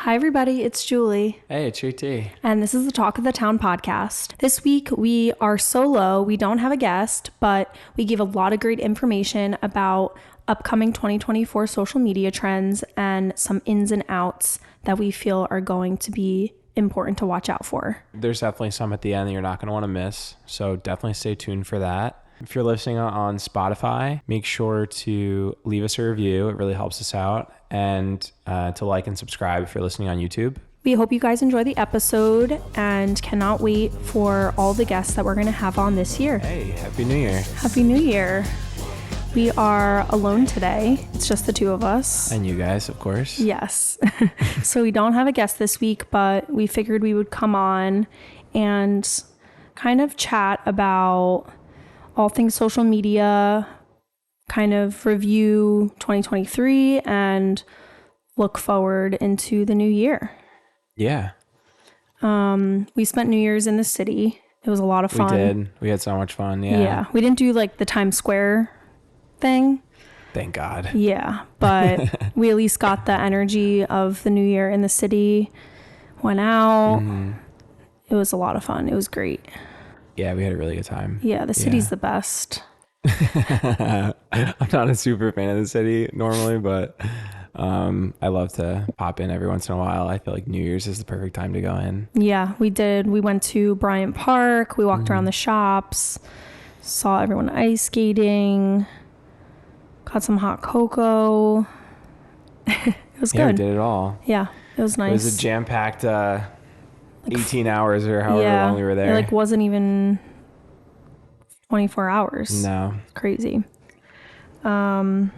Hi, everybody. It's Julie. Hey, it's JT. And this is the Talk of the Town podcast. This week, we are solo. We don't have a guest, but we give a lot of great information about upcoming 2024 social media trends and some ins and outs that we feel are going to be important to watch out for. There's definitely some at the end that you're not going to want to miss. So definitely stay tuned for that. If you're listening on Spotify, make sure to leave us a review. It really helps us out. And to like and subscribe if you're listening on YouTube. We hope you guys enjoy the episode and cannot wait for all the guests that we're going to have on this year. Hey, Happy New Year. Happy New Year. We are alone today. It's just the two of us. And you guys, of course. Yes. So we don't have a guest this week, but we figured we would come on and kind of chat about all things social media, kind of review 2023 and look forward into the new year. Yeah. We spent New Year's in the city. It was a lot of fun. We did. We had so much fun. Yeah. Yeah. We didn't do like the Times Square thing. Thank God. Yeah. But we at least got the energy of the new year in the city, went out. Mm-hmm. It was a lot of fun. It was great. Yeah, we had a really good time. Yeah, the city's the best. I'm not a super fan of the city normally, but I love to pop in every once in a while. I feel like New Year's is the perfect time to go in. Yeah, we did. We went to Bryant Park. We walked around the shops, saw everyone ice skating, got some hot cocoa. It was good. We did it all. Yeah, it was nice. It was a jam-packed 18 hours or however long we were there. It wasn't even 24 hours. No. Crazy. So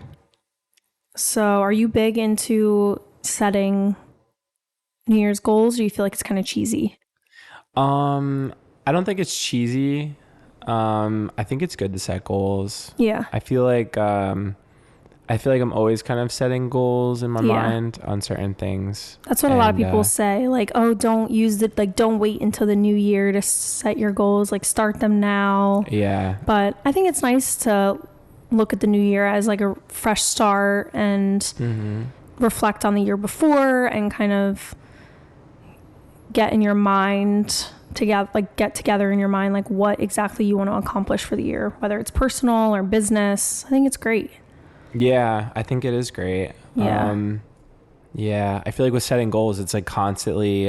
are you big into setting New Year's goals, or do you feel like it's kind of cheesy? I don't think it's cheesy. I think it's good to set goals. Yeah. I feel like I'm always kind of setting goals in my mind on certain things. That's what a lot of people say. Like, oh, don't wait until the new year to set your goals. Like, start them now. Yeah. But I think it's nice to look at the new year as like a fresh start and reflect on the year before and kind of get in your mind together, like get together in your mind, like what exactly you want to accomplish for the year, whether it's personal or business. I think it's great. Yeah, I think it is great. Yeah. Yeah, I feel like with setting goals, it's like constantly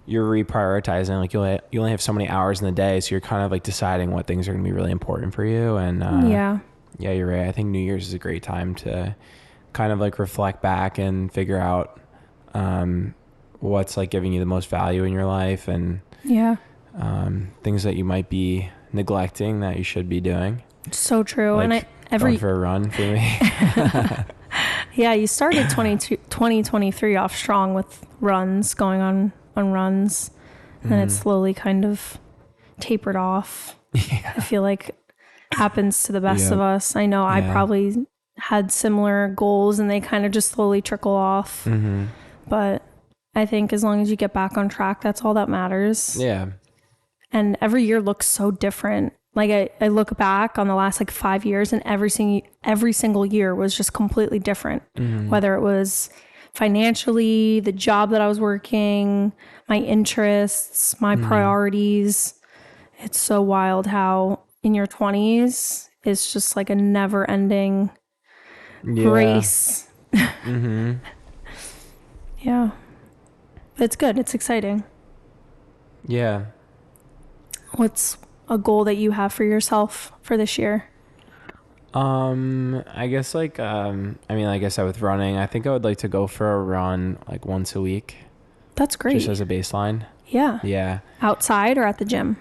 you're reprioritizing. Like you only have so many hours in the day, so you're kind of like deciding what things are going to be really important for you. And yeah, you're right. I think New Year's is a great time to kind of like reflect back and figure out what's like giving you the most value in your life and things that you might be neglecting that you should be doing. So true. Like, and going for a run for me. Yeah, you started 2023 off strong with runs, going on runs, and then it slowly kind of tapered off. Yeah. I feel like happens to the best of us. I know I probably had similar goals and they kind of just slowly trickle off. Mm-hmm. But I think as long as you get back on track, that's all that matters. Yeah. And every year looks so different. Like I look back on the last like 5 years and every single year was just completely different. Mm-hmm. Whether it was financially, the job that I was working, my interests, my priorities. It's so wild how in your 20s, it's just like a never ending race. Mm-hmm. Yeah. But it's good. It's exciting. Yeah. What's a goal that you have for yourself for this year? I guess like, like I said, with running, I think I would like to go for a run like once a week. That's great. Just as a baseline. Yeah. Yeah. Outside or at the gym?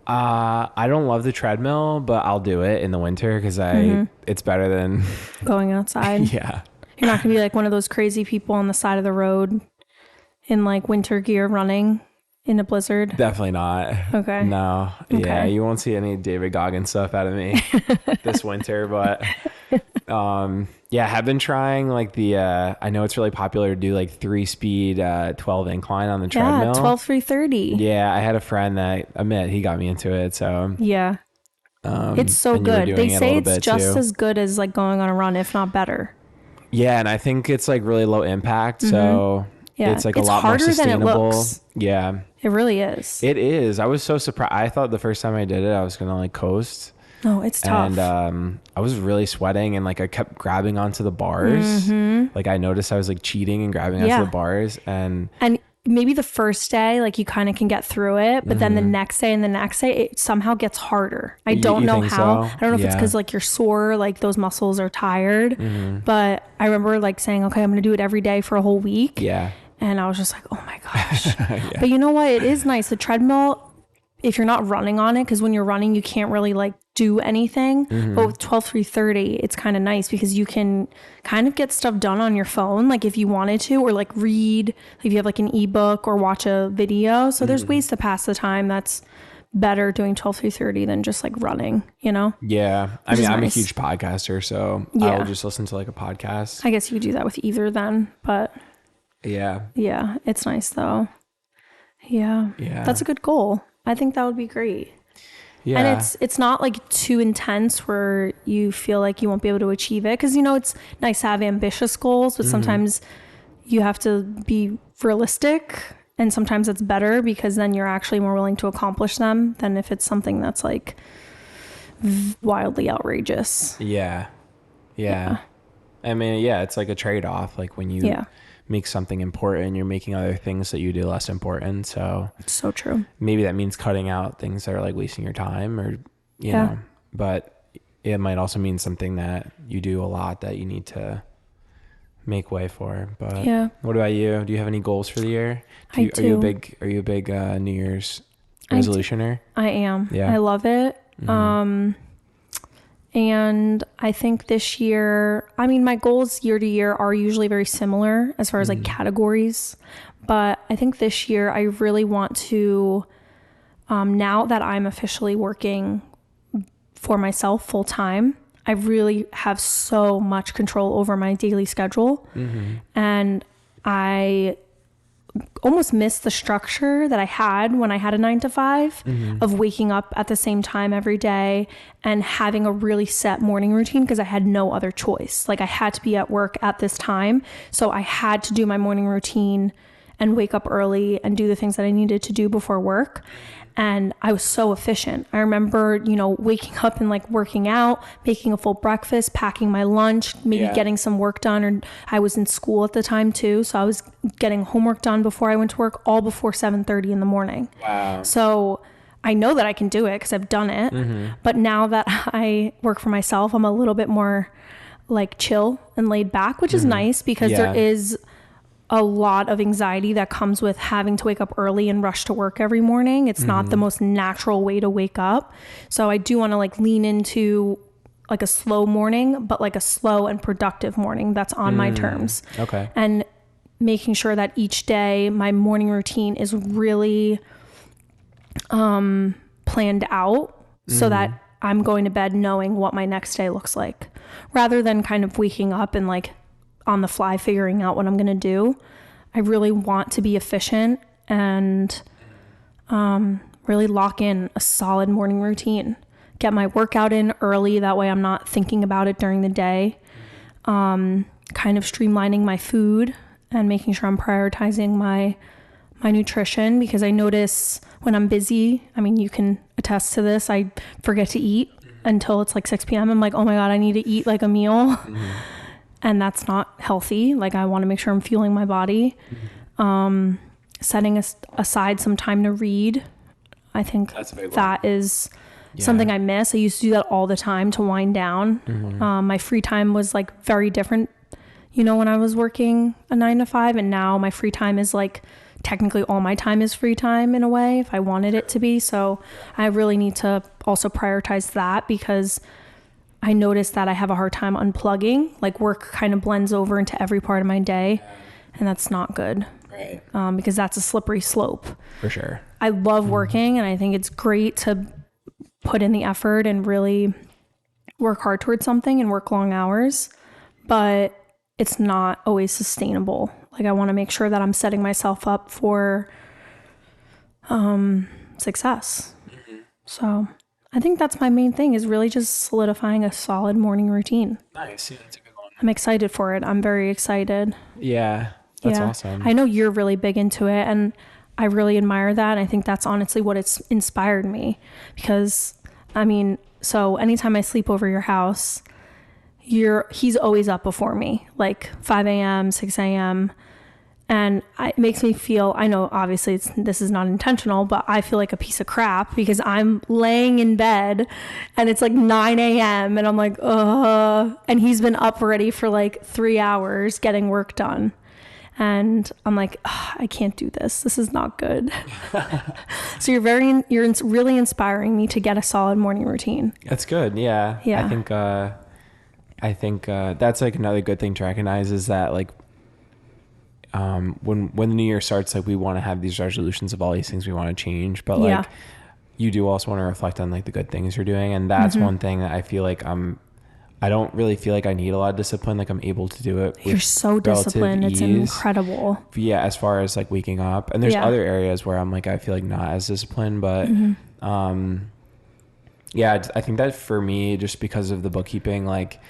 I don't love the treadmill, but I'll do it in the winter because it's better than going outside. Yeah. You're not gonna be like one of those crazy people on the side of the road in like winter gear running in a blizzard. Definitely not. Okay. No. Okay. Yeah, you won't see any David Goggins stuff out of me this winter, but yeah, I have been trying like I know it's really popular to do like 3-speed 12 incline on the treadmill. Yeah, 12 330. Yeah, I had a friend that he got me into it, so yeah. It's so good. They say it's just as good as like going on a run, if not better. Yeah, and I think it's like really low impact, so Yeah, it's like a lot more harder than it sustainable. looks. Yeah, It really is. it is. I was so surprised. I thought the first time I did it, I was gonna like coast, No, it's tough. and I was really sweating, and like I kept grabbing onto the bars. Like I noticed I was like cheating and grabbing onto the bars, and maybe the first day, like you kind of can get through it, but then the next day and the next day, it somehow gets harder. I don't know how. So? I don't know if it's because like you're sore, like those muscles are tired. But I remember like saying, okay, I'm going to do it every day for a whole week. Yeah. And I was just like, oh my gosh. But you know what? It is nice. The treadmill, if you're not running on it, because when you're running, you can't really like do anything. But with 12-3-30, it's kind of nice because you can kind of get stuff done on your phone, like if you wanted to, or like read, if you have like an ebook or watch a video. So there's ways to pass the time that's better doing 12-3-30 than just like running, you know? Yeah. I mean, I'm a huge podcaster, so I'll just listen to like a podcast. I guess you could do that with either then, but yeah, it's nice though. Yeah. That's a good goal. I think that would be great. Yeah. And it's not like too intense where you feel like you won't be able to achieve it. Because, you know, it's nice to have ambitious goals, but sometimes you have to be realistic. And sometimes it's better because then you're actually more willing to accomplish them than if it's something that's like wildly outrageous. Yeah. I mean, it's like a trade-off. Like when you make something important, you're making other things that you do less important. So it's so true. Maybe that means cutting out things that are like wasting your time, or you know, but it might also mean something that you do a lot that you need to make way for. But what about you? Do you have any goals for the year? Are you a big New Year's resolutioner? I am. Yeah. I love it. And I think this year, I mean, my goals year to year are usually very similar as far as like categories. But I think this year I really want to, now that I'm officially working for myself full time, I really have so much control over my daily schedule. And I almost missed the structure that I had when I had a 9-to-5 of waking up at the same time every day and having a really set morning routine because I had no other choice. Like I had to be at work at this time. So I had to do my morning routine and wake up early and do the things that I needed to do before work. And I was so efficient. I remember, you know, waking up and like working out, making a full breakfast, packing my lunch, maybe getting some work done. Or I was in school at the time too. So I was getting homework done before I went to work, all before 7:30 in the morning. Wow. So I know that I can do it because I've done it. But now that I work for myself, I'm a little bit more like chill and laid back, which is nice because there is a lot of anxiety that comes with having to wake up early and rush to work every morning. It's not the most natural way to wake up. So I do want to like lean into like a slow morning, but like a slow and productive morning that's on my terms. Okay. And making sure that each day my morning routine is really planned out so that I'm going to bed knowing what my next day looks like, rather than kind of waking up and like on the fly figuring out what I'm going to do. I really want to be efficient and really lock in a solid morning routine. Get my workout in early. That way I'm not thinking about it during the day. Kind of streamlining my food and making sure I'm prioritizing my nutrition, because I notice when I'm busy, I mean, you can attest to this, I forget to eat until it's like 6 p.m. I'm like, oh my God, I need to eat like a meal. And that's not healthy. Like I want to make sure I'm fueling my body. Setting aside some time to read. I think that is something I miss. I used to do that all the time to wind down. My free time was like very different, you know, when I was working a 9-to-5, and now my free time is like technically all my time is free time in a way if I wanted it to be. So I really need to also prioritize that, because I noticed that I have a hard time unplugging. Like work kind of blends over into every part of my day, and that's not good. Right. Because that's a slippery slope. For sure. I love working, and I think it's great to put in the effort and really work hard towards something and work long hours, but it's not always sustainable. Like I want to make sure that I'm setting myself up for success. So I think that's my main thing, is really just solidifying a solid morning routine. Nice. Yeah, that's a good one. I'm excited for it. I'm very excited. Yeah. That's awesome. I know you're really big into it, and I really admire that. I think that's honestly what it's inspired me, because I mean, so anytime I sleep over your house, he's always up before me, like 5 a.m., 6 a.m. And it makes me feel, I know obviously this is not intentional, but I feel like a piece of crap because I'm laying in bed and it's like 9 a.m. and I'm like, and he's been up already for like 3 hours getting work done. And I'm like, I can't do this. This is not good. So you're really inspiring me to get a solid morning routine. That's good. Yeah. Yeah. I think that's like another good thing to recognize is that like, when the new year starts, like we want to have these resolutions of all these things we want to change, but like you do also want to reflect on like the good things you're doing. And that's one thing that I feel like I don't really feel like I need a lot of discipline. Like I'm able to do it. You're so disciplined. It's incredible. Yeah. As far as like waking up, and there's other areas where I'm like, I feel like not as disciplined, but, yeah, I think that for me, just because of the bookkeeping, like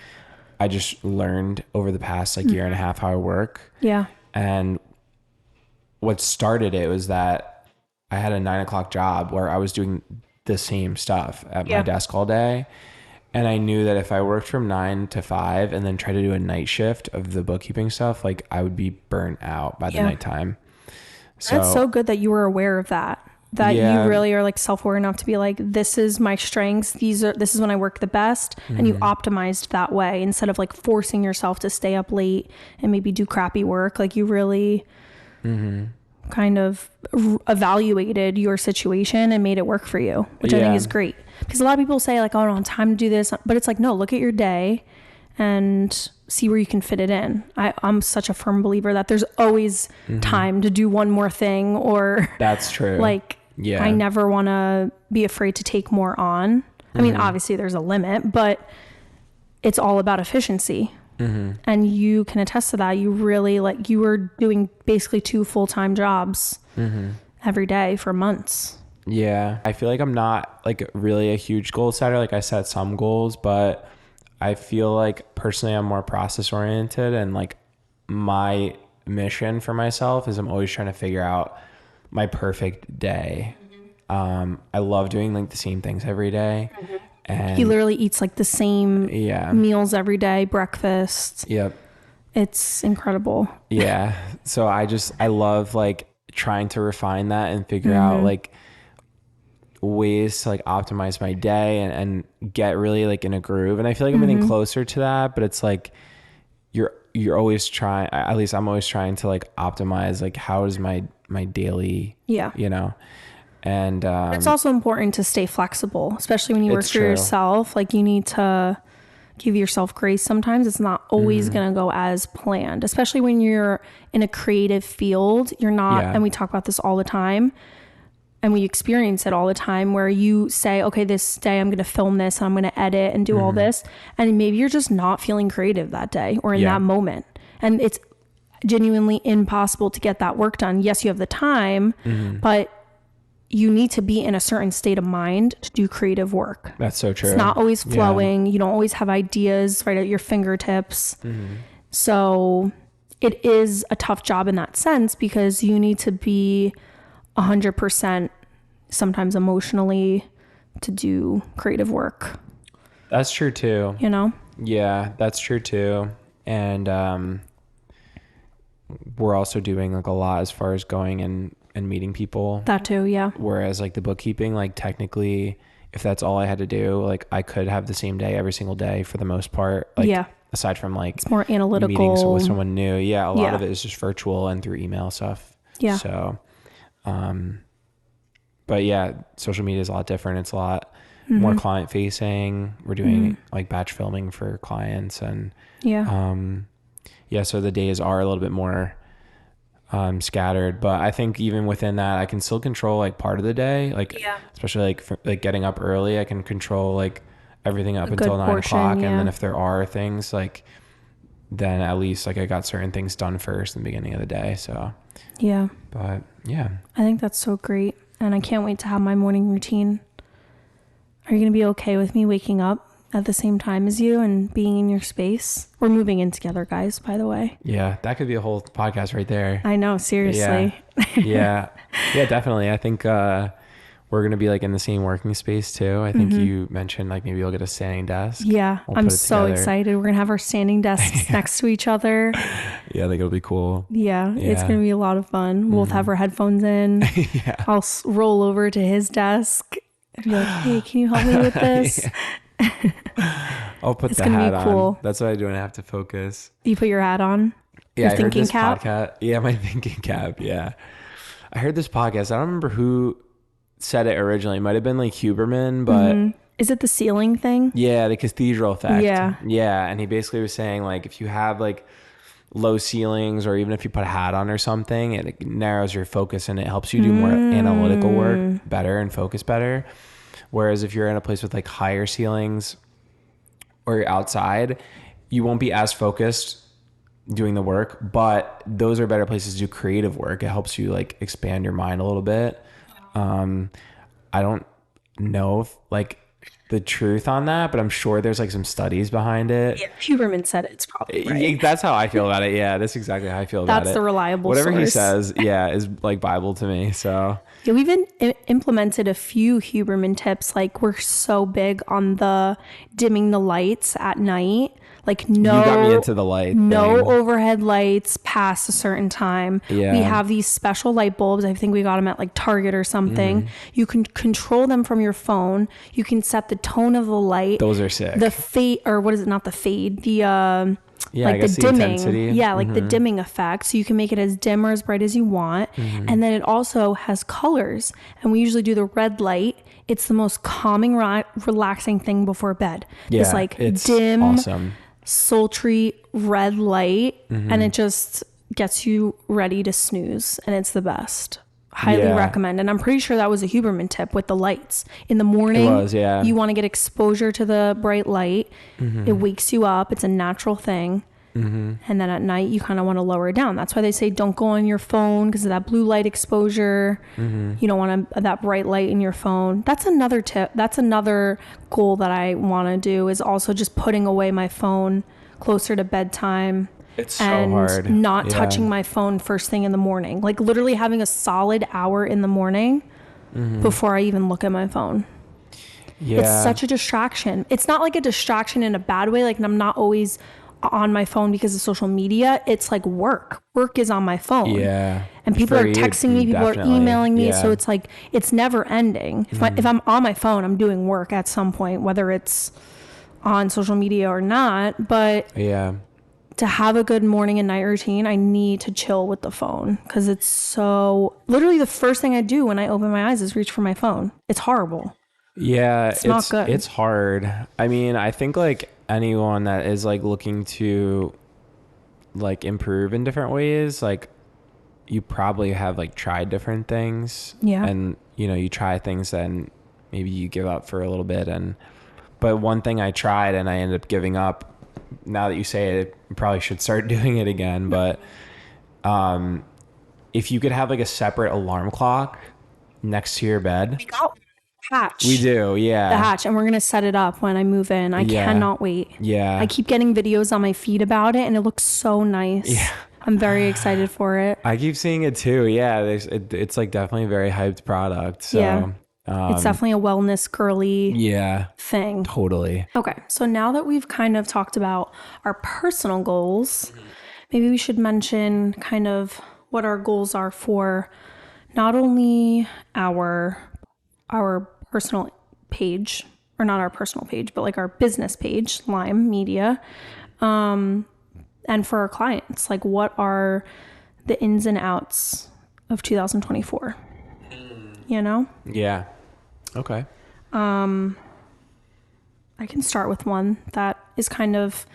I just learned over the past like year and a half how I work. Yeah. And what started it was that I had a 9 o'clock job where I was doing the same stuff at my desk all day. And I knew that if I worked from 9 to 5 and then tried to do a night shift of the bookkeeping stuff, like I would be burnt out by the nighttime. So that's so good that you were aware of that. That you really are like self-aware enough to be like, this is my strengths. This is when I work the best. And you optimized that way instead of like forcing yourself to stay up late and maybe do crappy work. Like you really kind of evaluated your situation and made it work for you, which I think is great. Because a lot of people say like, oh, I don't have time to do this. But it's like, no, look at your day and see where you can fit it in. I'm such a firm believer that there's always time to do one more thing, or that's true. Like, I never want to be afraid to take more on. I mean, obviously there's a limit, but it's all about efficiency. And you can attest to that. You really you were doing basically 2 full-time jobs every day for months. Yeah. I feel like I'm not like really a huge goal setter. Like I set some goals, but I feel like personally I'm more process oriented, and like my mission for myself is I'm always trying to figure out my perfect day. I love doing like the same things every day. And he literally eats like the same meals every day, breakfast. Yep. It's incredible. Yeah. So I love like trying to refine that and figure out like ways to like optimize my day and get really like in a groove. And I feel like I'm getting closer to that, but it's like you're always trying, at least I'm always trying to like optimize like how is my daily, you know. And it's also important to stay flexible, especially when you work for yourself. Like you need to give yourself grace. Sometimes it's not always going to go as planned, especially when you're in a creative field. You're not, and we talk about this all the time, and we experience it all the time, where you say, okay, this day I'm going to film this and I'm going to edit and do all this. And maybe you're just not feeling creative that day or in that moment. And it's genuinely impossible to get that work done. Yes, you have the time, but you need to be in a certain state of mind to do creative work. That's so true. It's not always flowing. You don't always have ideas right at your fingertips. So it is a tough job in that sense, because you need to be 100% sometimes emotionally to do creative work. That's true too. You know? Yeah, that's true too. And we're also doing like a lot as far as going and meeting people. That too, yeah. Whereas like the bookkeeping, like technically, if that's all I had to do, like I could have the same day every single day for the most part. Like, aside from like it's more analytical meetings with someone new. Yeah, a lot of it is just virtual and through email stuff. Yeah. So, but yeah, social media is a lot different. It's a lot more client facing. We're doing like batch filming for clients, and so the days are a little bit more scattered, but I think even within that I can still control like part of the day, like especially like for, like getting up early, I can control like everything up until 9 o'clock, and then if there are things like, then at least like I got certain things done first in the beginning of the day. So but I think that's so great, and I can't wait to have my morning routine. Are you gonna be okay with me waking up at the same time as you and being in your space. We're moving in together, guys, by the way. Yeah, that could be a whole podcast right there. I know, seriously. Yeah, definitely. I think we're going to be like in the same working space too. I think you mentioned like maybe you'll get a standing desk. Yeah, I'm so excited. We're going to have our standing desks next to each other. Yeah, I think it'll be cool. Yeah, it's going to be a lot of fun. We'll have our headphones in. I'll roll over to his desk and be like, hey, can you help me with this? I'll put the hat on. Cool. That's what I do when I have to focus. You put your hat on? Yeah, your thinking cap? Podcast. Yeah, my thinking cap. Yeah. I heard this podcast. I don't remember who said it originally. It might have been like Huberman, but is it the ceiling thing? Yeah, the cathedral effect. Yeah, and he basically was saying like if you have like low ceilings, or even if you put a hat on or something, it narrows your focus and it helps you do more analytical work better and focus better. Whereas if you're in a place with like higher ceilings or you're outside, you won't be as focused doing the work, but those are better places to do creative work. It helps you like expand your mind a little bit. I don't know if like the truth on that, but I'm sure there's like some studies behind it. Yeah, Huberman said it's probably right. That's how I feel about it. Yeah, that's exactly how I feel about it. That's the reliable Whatever source. he says, is like Bible to me. So yeah, we've implemented a few Huberman tips. Like we're so big on the dimming the lights at night. Like you got me into the light. No thing. Overhead lights past a certain time. Yeah. We have these special light bulbs. I think we got them at like Target or something. You can control them from your phone. You can set the tone of the light. Those are sick. The fade, or what is it? Not the fade. The like the dimming. Intensity. Yeah, like the dimming effect. So you can make it as dim or as bright as you want. And then it also has colors. And we usually do the red light. It's the most calming, relaxing thing before bed. Yeah, this like it's dim, awesome, sultry red light, and it just gets you ready to snooze, and it's the best. Highly recommend. And I'm pretty sure that was a Huberman tip with the lights in the morning. It was, yeah. You want to get exposure to the bright light. It wakes you up. It's a natural thing. And then at night you kind of want to lower it down. That's why they say don't go on your phone, because of that blue light exposure. You don't want that bright light in your phone. That's another tip. That's another goal that I want to do, is also just putting away my phone closer to bedtime. It's so hard. Not touching my phone first thing in the morning. Like literally having a solid hour in the morning before I even look at my phone. Yeah. It's such a distraction. It's not like a distraction in a bad way. Like I'm not always on my phone because of social media. It's like work is on my phone. Yeah. And people are texting me, people are emailing me. So it's like, it's never ending. If I'm on my phone, I'm doing work at some point, whether it's on social media or not. But to have a good morning and night routine, I need to chill with the phone, because it's so literally the first thing I do when I open my eyes is reach for my phone. It's horrible. Yeah. It's not good. It's hard. I mean, I think like anyone that is like looking to like improve in different ways, like you probably have like tried different things. Yeah. And you try things and maybe you give up for a little bit. But one thing I tried and I ended up giving up, now that you say it, I probably should start doing it again. But if you could have like a separate alarm clock next to your bed. We got hatch. We do, yeah. The hatch, and we're gonna set it up when I move in. I cannot wait. Yeah. I keep getting videos on my feed about it, and it looks so nice. Yeah. I'm very excited for it. I keep seeing it too. Yeah, it's like definitely a very hyped product. So yeah. It's definitely a wellness girly thing. Totally. Okay, so now that we've kind of talked about our personal goals, maybe we should mention kind of what our goals are for not only our personal page, or not our personal page, but like our business page, Lime Media, and for our clients. Like, what are the ins and outs of 2024? Yeah. Okay. I can start with one that is kind of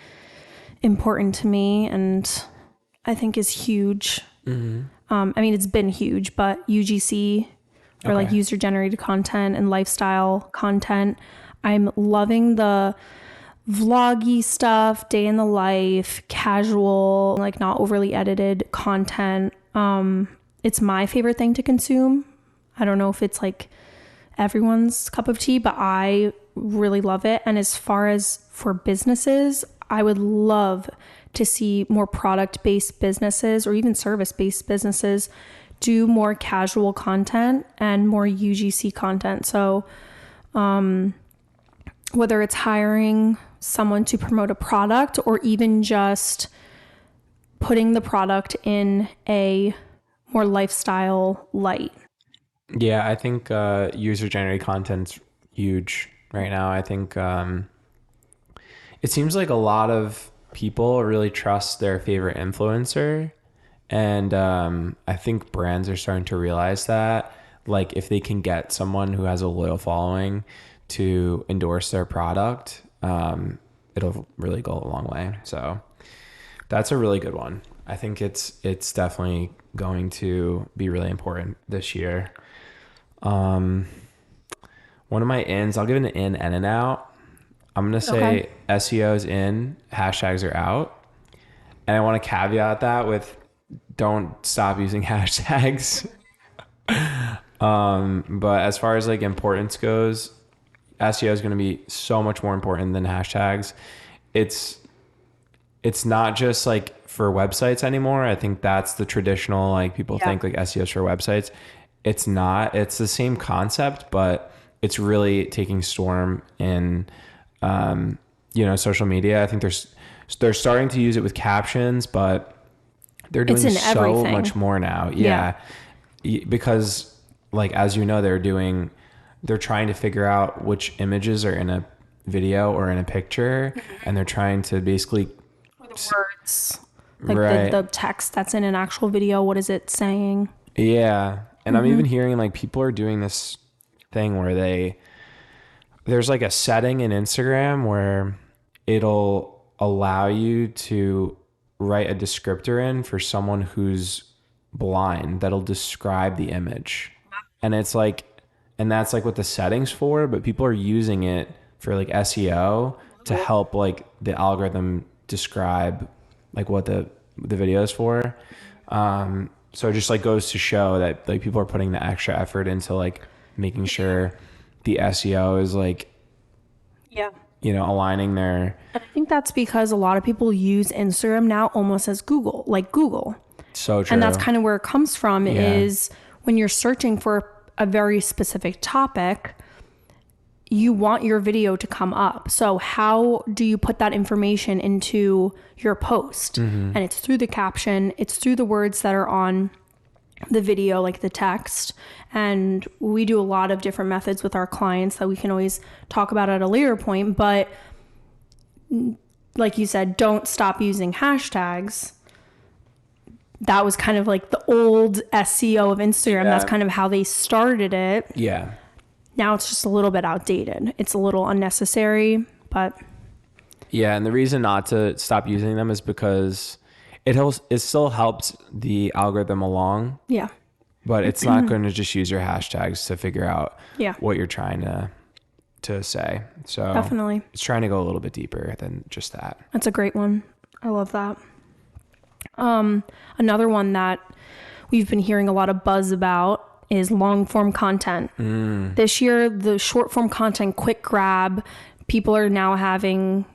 important to me and I think is huge. I mean, it's been huge, but UGC, or like user generated content and lifestyle content. I'm loving the vloggy stuff, day in the life, casual, like not overly edited content. It's my favorite thing to consume. I don't know if it's like everyone's cup of tea, but I really love it. And as far as for businesses, I would love to see more product-based businesses or even service-based businesses do more casual content and more UGC content. So whether it's hiring someone to promote a product or even just putting the product in a more lifestyle light. Yeah, I think user-generated content's huge right now. I think it seems like a lot of people really trust their favorite influencer. And I think brands are starting to realize that, like, if they can get someone who has a loyal following to endorse their product, it'll really go a long way. So that's a really good one. I think it's definitely going to be really important this year. One of my ins, I'll give it an in and an out. I'm going to say SEO is in, hashtags are out. And I want to caveat that with don't stop using hashtags. But as far as like importance goes, SEO is going to be so much more important than hashtags. It's not just like for websites anymore. I think that's the traditional, like people think like SEO is for websites. It's not. It's the same concept, but it's really taking storm in, social media. I think they're starting to use it with captions, but they're doing so everything. Much more now. Yeah. Because like, as you know, they're trying to figure out which images are in a video or in a picture. And they're trying to basically words, like the text that's in an actual video. What is it saying? Yeah. And I'm even hearing like people are doing this thing where there's like a setting in Instagram where it'll allow you to write a descriptor in for someone who's blind that'll describe the image. And it's like, and that's like what the settings for, but people are using it for like SEO to help like the algorithm describe like what the video is for. So it just like goes to show that like people are putting the extra effort into like making sure the SEO is like, aligning their. I think that's because a lot of people use Instagram now almost as Google. So true. And that's kind of where it comes from is when you're searching for a very specific topic, you want your video to come up. So how do you put that information into your post? And it's through the caption, it's through the words that are on the video, like the text. And we do a lot of different methods with our clients that we can always talk about at a later point. But like you said, don't stop using hashtags. That was kind of like the old SEO of Instagram. That's kind of how they started it. Yeah. Now it's just a little bit outdated. It's a little unnecessary, but. Yeah. And the reason not to stop using them is because it still helps the algorithm along. Yeah. But it's not going to just use your hashtags to figure out what you're trying to say. So definitely. It's trying to go a little bit deeper than just that. That's a great one. I love that. Another one that we've been hearing a lot of buzz about is long form content. This year, the short form content, quick grab, people are now having,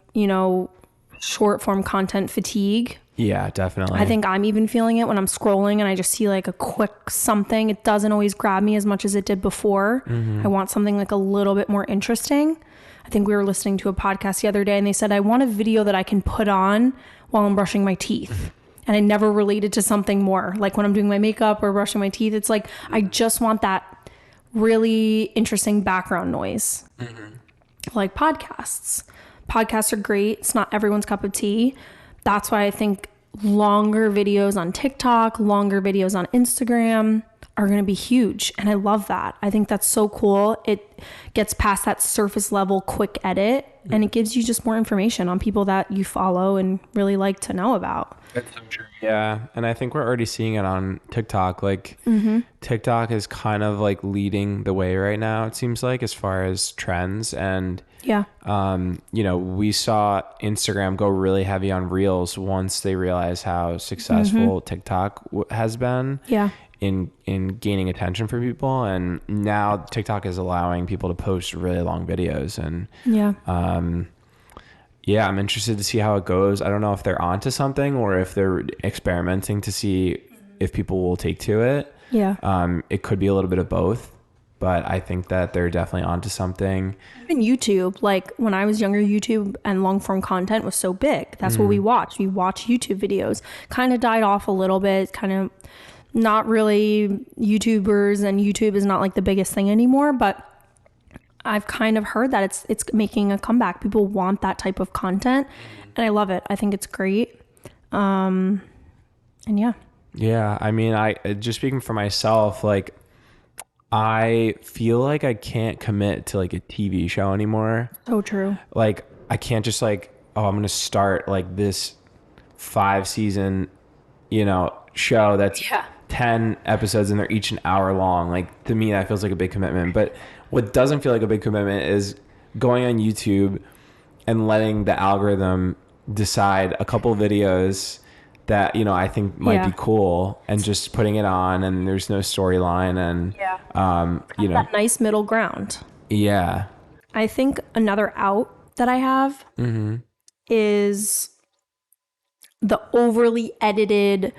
short form content fatigue. Yeah, definitely. I think I'm even feeling it when I'm scrolling and I just see like a quick something. It doesn't always grab me as much as it did before. I want something like a little bit more interesting. I think we were listening to a podcast the other day and they said, I want a video that I can put on while I'm brushing my teeth. And I never related to something more. Like when I'm doing my makeup or brushing my teeth, it's like, I just want that really interesting background noise. Like podcasts. Podcasts are great. It's not everyone's cup of tea. That's why I think longer videos on TikTok, longer videos on Instagram are going to be huge. And I love that. I think that's so cool. It gets past that surface level quick edit and it gives you just more information on people that you follow and really like to know about. That's so true. Yeah. And I think we're already seeing it on TikTok. Like TikTok is kind of like leading the way right now, it seems like, as far as trends. And we saw Instagram go really heavy on Reels once they realized how successful TikTok has been. Yeah. in gaining attention for people. And now TikTok is allowing people to post really long videos. And yeah, I'm interested to see how it goes. I don't know if they're onto something or if they're experimenting to see if people will take to it. Yeah. It could be a little bit of both, but I think that they're definitely onto something. Even YouTube, like when I was younger, YouTube and long form content was so big. That's what we watched. We watched YouTube videos. Kind of died off a little bit, kind of not really YouTubers, and YouTube is not like the biggest thing anymore, but I've kind of heard that it's making a comeback. People want that type of content, and I love it. I think it's great. And yeah. Yeah, I mean, I just speaking for myself, like I feel like I can't commit to like a TV show anymore. So true. Like I can't just like, oh, I'm going to start like this 5-season, show that's 10 episodes and they're each an hour long. Like to me, that feels like a big commitment. But what doesn't feel like a big commitment is going on YouTube and letting the algorithm decide a couple videos that, I think might be cool, and just putting it on, and there's no storyline, and, that nice middle ground. Yeah. I think another out that I have is the overly edited,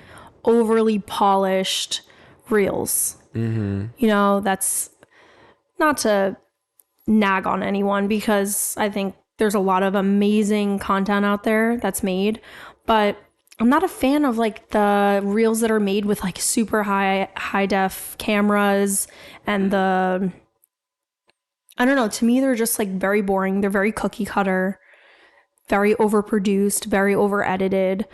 overly polished reels. That's not to nag on anyone, because I think there's a lot of amazing content out there that's made, but I'm not a fan of like the reels that are made with like super high def cameras, and I don't know, to me they're just like very boring. They're very cookie cutter, very overproduced, very over edited.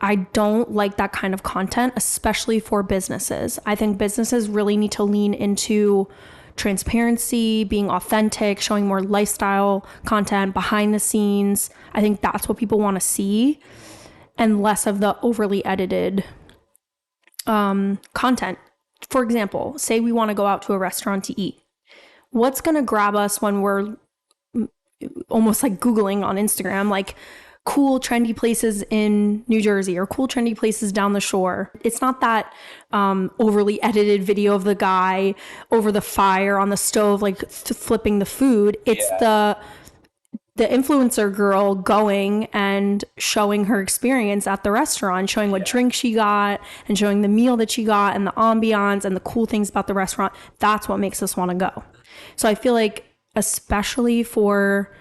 I don't like that kind of content, especially for businesses. I think businesses really need to lean into transparency, being authentic, showing more lifestyle content, behind the scenes. I think that's what people want to see, and less of the overly edited content. For example, say we want to go out to a restaurant to eat. What's going to grab us when we're almost like Googling on Instagram, like cool trendy places in New Jersey or cool trendy places down the shore? It's not that overly edited video of the guy over the fire on the stove, like flipping the food. It's the influencer girl going and showing her experience at the restaurant, showing what drink she got and showing the meal that she got and the ambiance and the cool things about the restaurant. That's what makes us want to go. So I feel like, especially for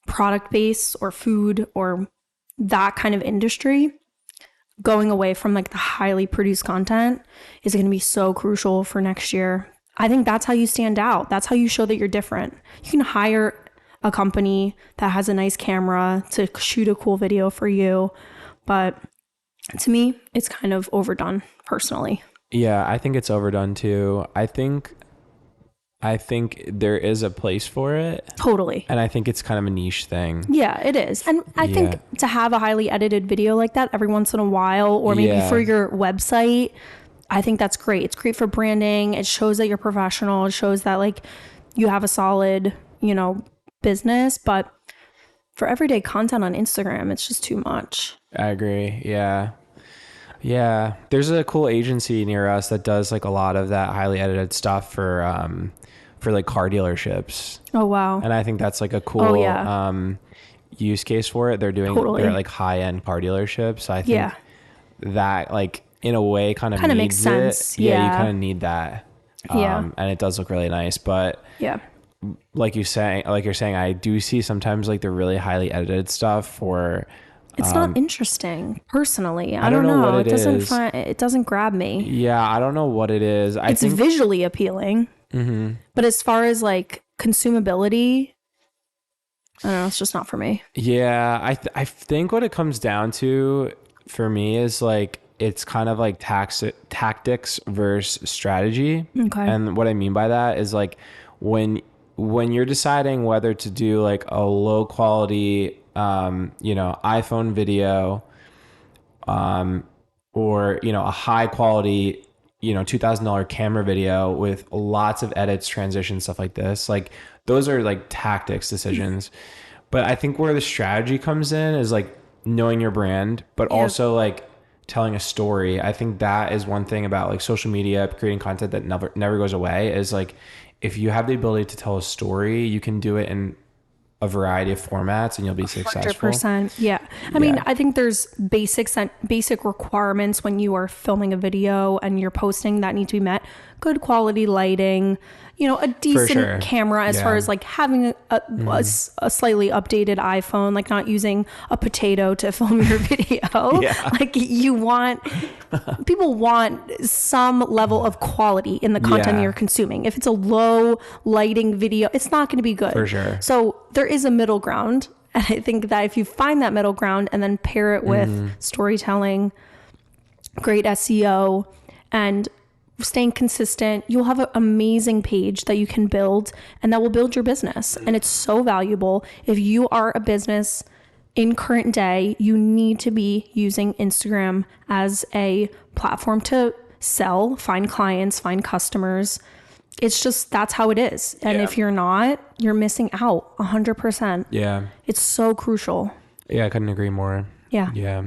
product based or food or that kind of industry, going away from like the highly produced content is going to be so crucial for next year. I think that's how you stand out. That's how you show that you're different. You can hire a company that has a nice camera to shoot a cool video for you, but to me, it's kind of overdone personally. Yeah, I think it's overdone too. I think there is a place for it. Totally. And I think it's kind of a niche thing. Yeah, it is. And I think to have a highly edited video like that every once in a while, or maybe for your website, I think that's great. It's great for branding. It shows that you're professional. It shows that like you have a solid, business. But for everyday content on Instagram, it's just too much. I agree. Yeah. There's a cool agency near us that does like a lot of that highly edited stuff for like car dealerships. Oh, wow. And I think that's like a cool use case for it. They're they're like high end car dealerships. I think that like in a way kind of makes sense. Yeah, you kind of need that. And it does look really nice, but like you're saying, I do see sometimes like the really highly edited stuff for. It's not interesting personally. I don't know. What it doesn't grab me. Yeah, I don't know what it is. It's visually appealing, but as far as like consumability, I don't know. It's just not for me. Yeah, I think what it comes down to for me is like it's kind of like tactics versus strategy. Okay. And what I mean by that is like when you're deciding whether to do like a low quality iPhone video or a high quality $2,000 camera video with lots of edits, transitions, stuff like this, like those are like tactics decisions. But I think where the strategy comes in is like knowing your brand, but also like telling a story. I think that is one thing about like social media, creating content that never goes away, is like, if you have the ability to tell a story, you can do it in a variety of formats and you'll be successful. 100%. Yeah. I mean, I think there's basic requirements when you are filming a video and you're posting that need to be met. Good quality lighting, you know, a decent camera as far as like having a slightly updated iPhone, like not using a potato to film your video. Like people want some level of quality in the content you're consuming. If it's a low lighting video, it's not going to be good. For sure. So there is a middle ground. And I think that if you find that middle ground and then pair it with storytelling, great SEO, and staying consistent, you'll have an amazing page that you can build, and that will build your business. And it's so valuable. If you are a business in current day, you need to be using Instagram as a platform to sell, find clients, find customers. It's just, that's how it is. And if you're not, you're missing out 100%. Yeah. It's so crucial. Yeah, I couldn't agree more. Yeah. Yeah.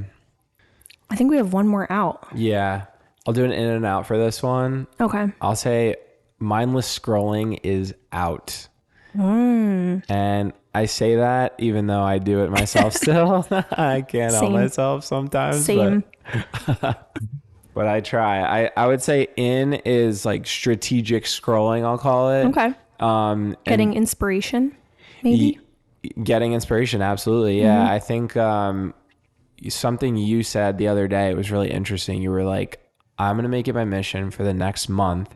I think we have one more out. Yeah. I'll do an in and out for this one. Okay. I'll say mindless scrolling is out. And I say that even though I do it myself still. I can't help myself sometimes. Same. But I try. I would say in is like strategic scrolling, I'll call it. Okay. Getting inspiration, maybe? Getting inspiration, absolutely. Yeah. I think something you said the other day was really interesting. You were like, I'm going to make it my mission for the next month.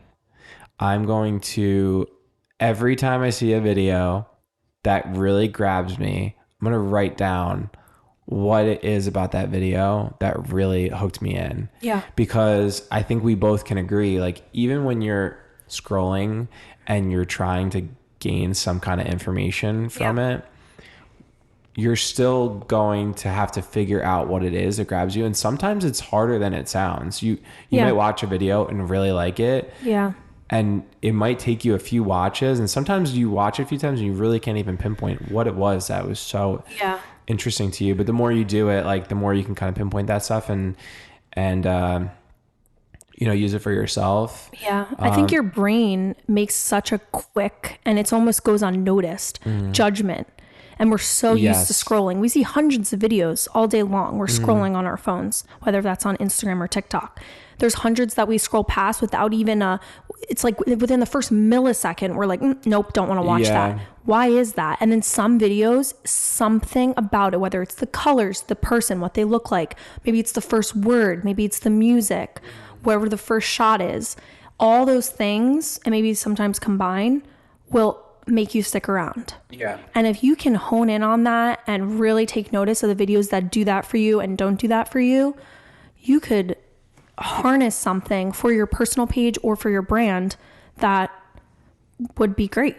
I'm going to, every time I see a video that really grabs me, I'm going to write down what it is about that video that really hooked me in. Yeah. Because I think we both can agree, like, even when you're scrolling and you're trying to gain some kind of information from it, you're still going to have to figure out what it is that grabs you. And sometimes it's harder than it sounds. You might watch a video and really like it. Yeah. And it might take you a few watches. And sometimes you watch it a few times and you really can't even pinpoint what it was that was so interesting to you. But the more you do it, like, the more you can kind of pinpoint that stuff and you know, use it for yourself. Yeah. I think your brain makes such a quick, and it's almost goes unnoticed, judgment. And we're so used to scrolling. We see hundreds of videos all day long. We're scrolling on our phones, whether that's on Instagram or TikTok. There's hundreds that we scroll past without even it's like within the first millisecond, we're like, nope, don't want to watch that. Why is that? And then some videos, something about it, whether it's the colors, the person, what they look like, maybe it's the first word, maybe it's the music, wherever the first shot is, all those things, and maybe sometimes combine, will make you stick around. Yeah. And if you can hone in on that and really take notice of the videos that do that for you and don't do that for you, you could harness something for your personal page or for your brand that would be great.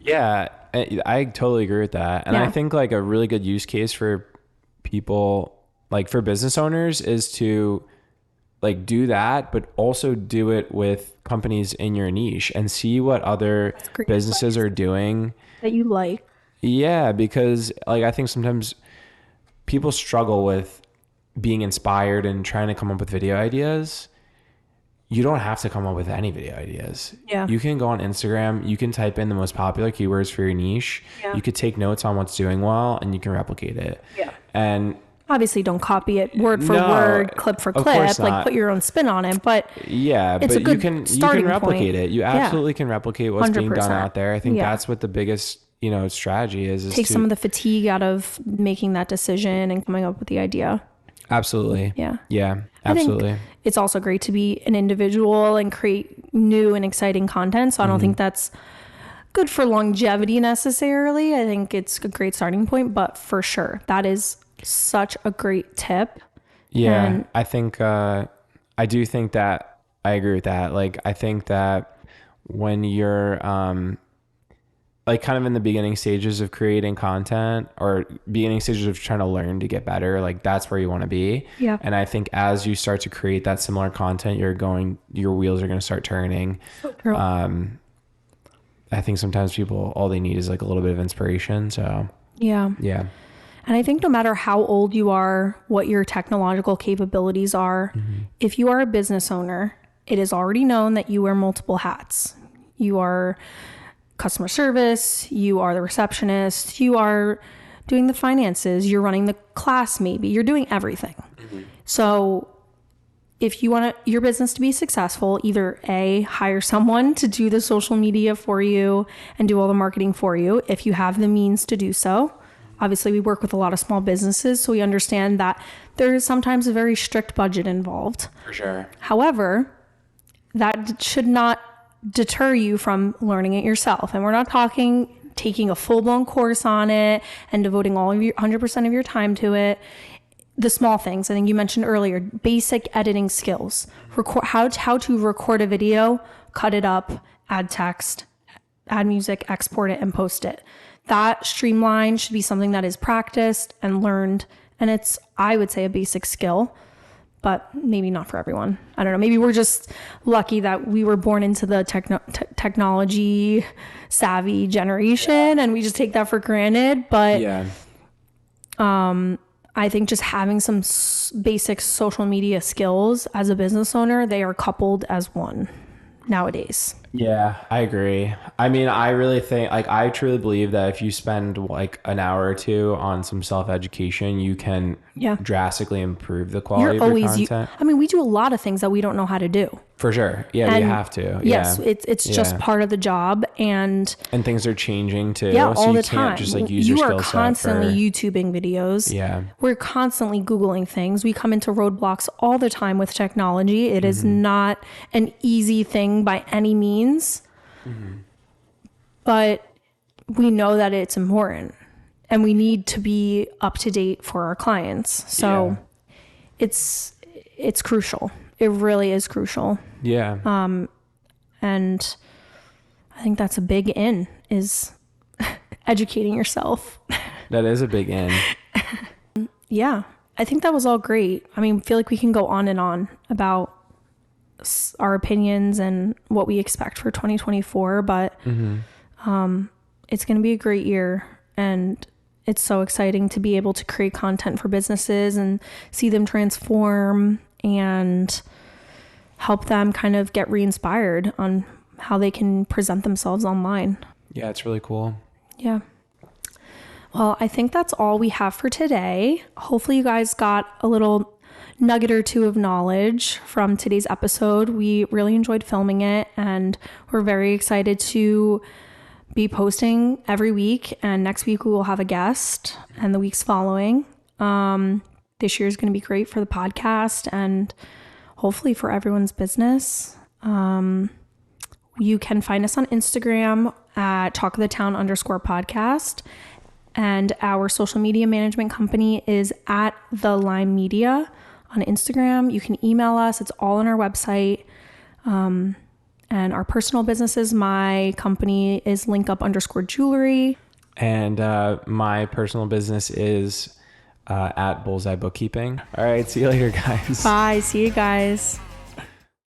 Yeah, I totally agree with that. And I think like a really good use case for people, like for business owners, is to like do that, but also do it with companies in your niche and see what other businesses are doing that you like. Yeah, because like I think sometimes people struggle with being inspired and trying to come up with video ideas. You don't have to come up with any video ideas. Yeah. You can go on Instagram, you can type in the most popular keywords for your niche. Yeah. You could take notes on what's doing well and you can replicate it. Yeah. And obviously don't copy it word for word, clip for clip, like put your own spin on it, but it's a good you can replicate it. You absolutely can replicate what's 100%. Being done out there. I think that's what the biggest, you know, strategy is take some of the fatigue out of making that decision and coming up with the idea. Absolutely. Yeah. Yeah, absolutely. It's also great to be an individual and create new and exciting content. So I don't think that's good for longevity necessarily. I think it's a great starting point, but for sure, that is such a great tip. Yeah. And I think, I do think that I agree with that. Like, I think that when you're, like kind of in the beginning stages of creating content or beginning stages of trying to learn to get better, like that's where you want to be. Yeah. And I think as you start to create that similar content, your wheels are going to start turning. So true. I think sometimes people, all they need is like a little bit of inspiration. So yeah. Yeah. And I think no matter how old you are, what your technological capabilities are, if you are a business owner, it is already known that you wear multiple hats. You are customer service, you are the receptionist, you are doing the finances, you're running the class maybe, you're doing everything. So if you want your business to be successful, either A, hire someone to do the social media for you and do all the marketing for you if you have the means to do so. Obviously, we work with a lot of small businesses, so we understand that there is sometimes a very strict budget involved. For sure. However, that should not deter you from learning it yourself. And we're not talking taking a full-blown course on it and devoting all of your 100% of your time to it. The small things, I think you mentioned earlier, basic editing skills, how to record a video, cut it up, add text, add music, export it, and post it. That streamline should be something that is practiced and learned. And it's, I would say, a basic skill, but maybe not for everyone. I don't know. Maybe we're just lucky that we were born into the technology savvy generation and we just take that for granted. But I think just having some basic social media skills as a business owner, they are coupled as one nowadays. Yeah, I agree. I mean, I really think, like, I truly believe that if you spend like an hour or two on some self-education, you can drastically improve the quality of your content. I mean, we do a lot of things that we don't know how to do. For sure. Yeah, we have to. Yes, it's just part of the job. And things are changing too. Yeah, so all you the time. Can't just like use your skill set. You are constantly YouTubing videos. Yeah. We're constantly Googling things. We come into roadblocks all the time with technology. It is not an easy thing by any means. But we know that it's important and we need to be up to date for our clients. So it's crucial. It really is crucial. Yeah. And I think that's a big in is educating yourself. That is a big in. Yeah. I think that was all great. I mean, I feel like we can go on and on about our opinions and what we expect for 2024, but it's going to be a great year, and it's so exciting to be able to create content for businesses and see them transform and help them kind of get re-inspired on how they can present themselves online. Yeah, it's really cool. Yeah. Well, I think that's all we have for today. Hopefully you guys got a little nugget or two of knowledge from today's episode. We really enjoyed filming it, and we're very excited to be posting every week. And next week we will have a guest, and the weeks following. This year is going to be great for the podcast and hopefully for everyone's business. You can find us on Instagram at talkofthetown_podcast. And our social media management company is at The Lime Media on Instagram. You can email us. It's all on our website. And our personal businesses, my company is linkup_jewelry. And my personal business is at Bullseye Bookkeeping. All right. See you later, guys. Bye. See you guys.